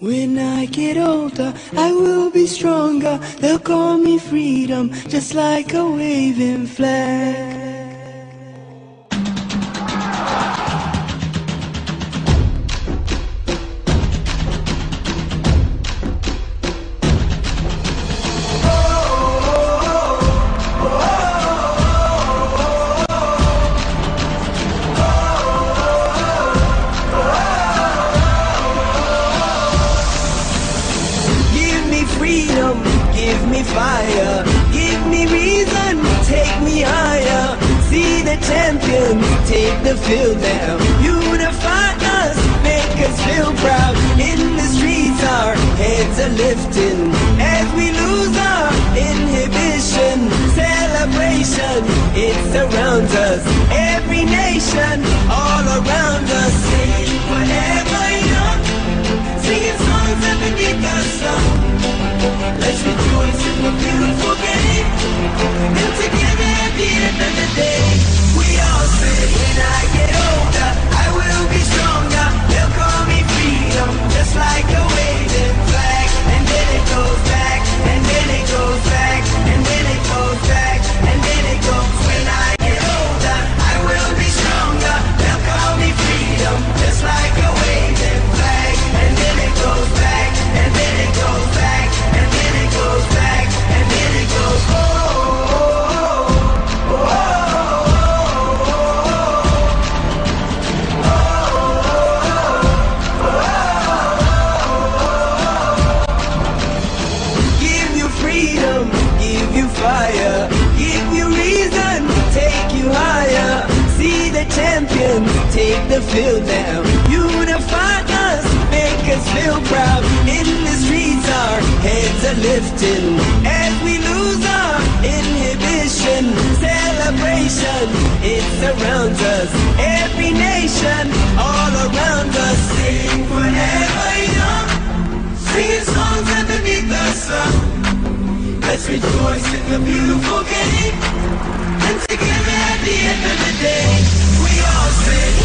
When I get older, I will be stronger. They'll call me freedom, just like a waving flag. Freedom, give me fire, give me reason, take me higher. See the champions take the field now. Unify us, make us feel proud. In the streets our heads are lifting as we lose our inhibition. Celebration, it surrounds us. Every nation, all around us. Sing forever young, singing songs underneath the sun. Let's rejoice in the beautiful game, and together at the end of the day, we all say, when I get older, I will be stronger. They'll call me freedom, just like a waving flag. And then it goes back, and then it goes back, and then it goes back, and then it goes. When I get older, I will be stronger. They'll call me freedom, just like a waving flag. And then it goes back, and then it goes back, and then it goes back, and then it goes, oh, oh, oh, give you freedom, give you fire, give you reason, take you higher. See the champions take the field now. Unify us, make us feel proud. In the streets our heads are lifting as we lose our inhibition. Celebration, it surrounds us. Every nation, all around us. Sing forever young, singing songs underneath the sun. Let's rejoice in the beautiful game, and together at the end of the day, we all say